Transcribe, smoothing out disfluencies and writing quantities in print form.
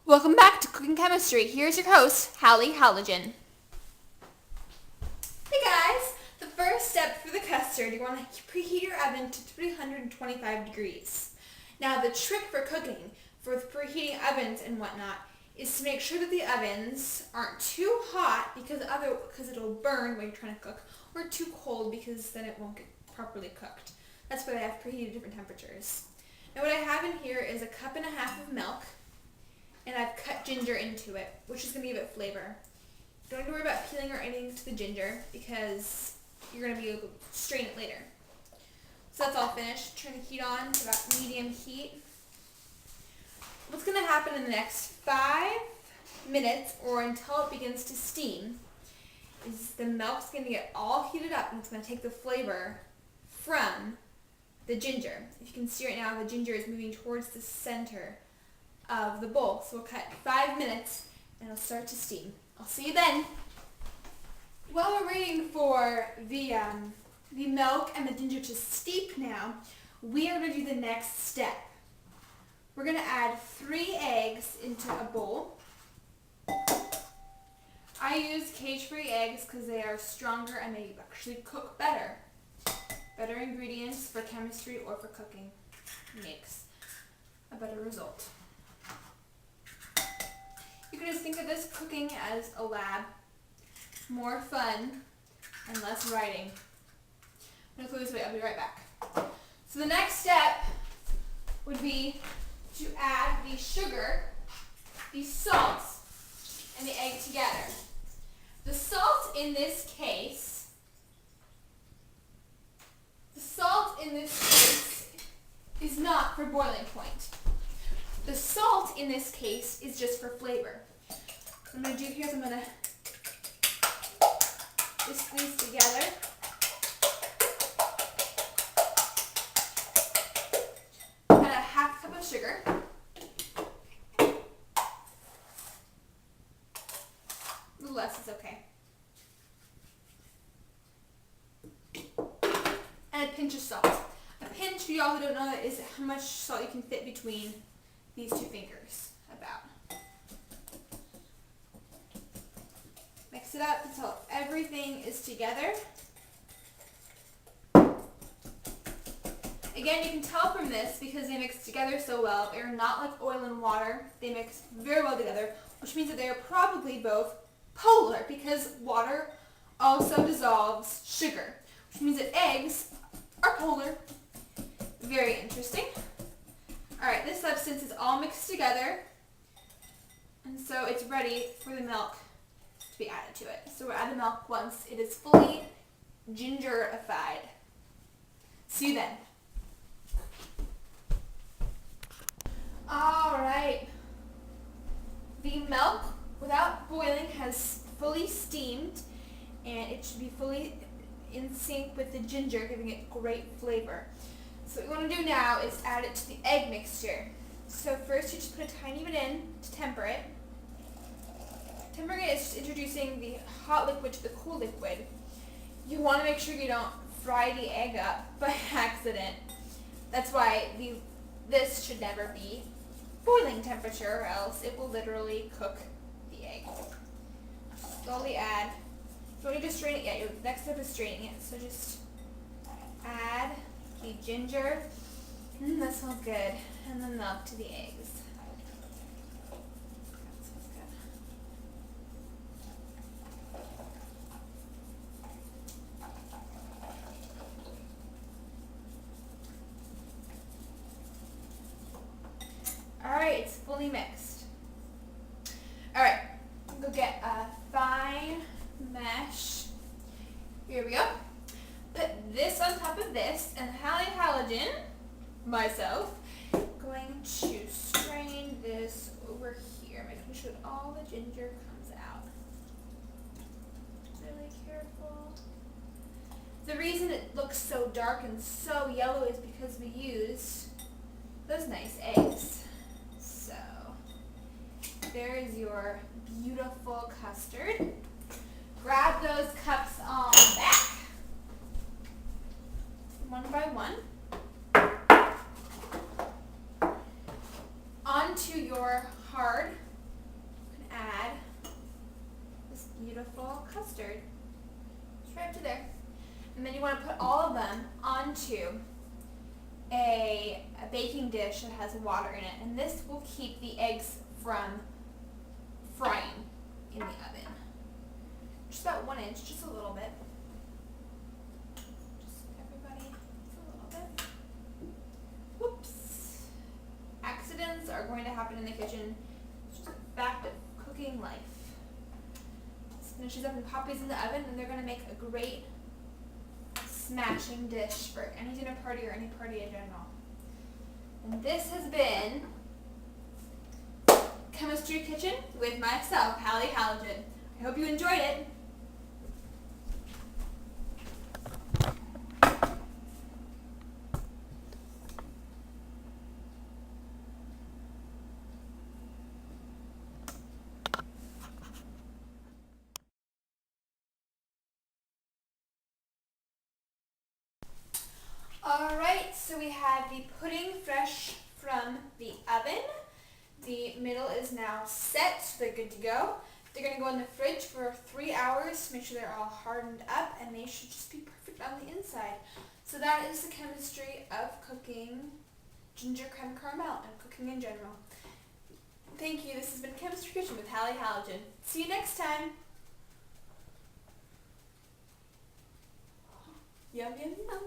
Welcome back to Cooking Chemistry. Here's your host, Halley Halogen. Hey guys! The first step for the custard, you want to preheat your oven to 325 degrees. Now the trick for cooking, for preheating ovens and whatnot, is to make sure that the ovens aren't too hot because it'll burn when you're trying to cook, or too cold because then it won't get properly cooked. That's why they have preheated different temperatures. Now what I have in here is a cup and a half of milk, and I've cut ginger into it, which is going to give it flavor. Don't have to worry about peeling or anything to the ginger because you're going to be able to strain it later. So that's all finished. Turn the heat on to about medium heat. What's going to happen in the next 5 minutes or until it begins to steam is the milk's going to get all heated up and it's going to take the flavor from the ginger. If you can see right now, the ginger is moving towards the center of the bowl. So we'll cut 5 minutes and it'll start to steam. I'll see you then. While we're waiting for the milk and the ginger to steep now, we are going to do the next step. We're going to add 3 eggs into a bowl. I use cage-free eggs because they are stronger and they actually cook better. Better ingredients for chemistry or for cooking makes a better result. You can just think of this cooking as a lab. More fun and less writing. I'm going to close this way. I'll be right back. So the next step would be to add the sugar, the salt, and the egg together. The salt in this case is not for boiling point. The salt in this case is just for flavor. What I'm going to do here is I'm going to whisk these together. Add a half cup of sugar. A little less is okay. And a pinch of salt. A pinch, for y'all who don't know, is how much salt you can fit between these 2 fingers, about. Mix it up until everything is together. Again, you can tell from this because they mix together so well. They're not like oil and water. They mix very well together, which means that they are probably both polar because water also dissolves sugar, which means that eggs are polar. Very interesting. Alright, this substance is all mixed together, and so it's ready for the milk to be added to it. So we'll add the milk once it is fully gingerified. See you then. Alright, the milk, without boiling, has fully steamed, and it should be fully in sync with the ginger, giving it great flavor. So what we want to do now is add it to the egg mixture. So first you just put a tiny bit in to temper it. Tempering it is just introducing the hot liquid to the cool liquid. You want to make sure you don't fry the egg up by accident. That's why this should never be boiling temperature, or else it will literally cook the egg. Slowly add. You don't need to strain it yet. Your next step is straining it. So just add the ginger, that smells good, and the milk to the eggs. That smells good. Alright, it's fully mixed. Alright, go get a fine mesh. Here we go. Put this on top of this, and Halley Halogen, myself, going to strain this over here, making sure that all the ginger comes out. Really careful. The reason it looks so dark and so yellow is because we used those nice eggs. So, there is your beautiful custard. Grab those cups on back. One by one. Onto your hard custard. Just right up to there. And then you want to put all of them onto a baking dish that has water in it. And this will keep the eggs from frying in the oven. Just about 1 inch, just a little bit. Just everybody, just a little bit. Whoops. Accidents are going to happen in the kitchen. It's just a fact of cooking life. This finishes up and pop these in the oven, and they're going to make a great smashing dish for any dinner party or any party in general. And this has been Chemistry Kitchen with myself, Halley Halogen. I hope you enjoyed it. Alright, so we have the pudding fresh from the oven. The middle is now set, so they're good to go. They're going to go in the fridge for 3 hours to make sure they're all hardened up, and they should just be perfect on the inside. So that is the chemistry of cooking ginger creme caramel and cooking in general. Thank you. This has been Chemistry Kitchen with Halley Halogen. See you next time. Yum, yum, yum.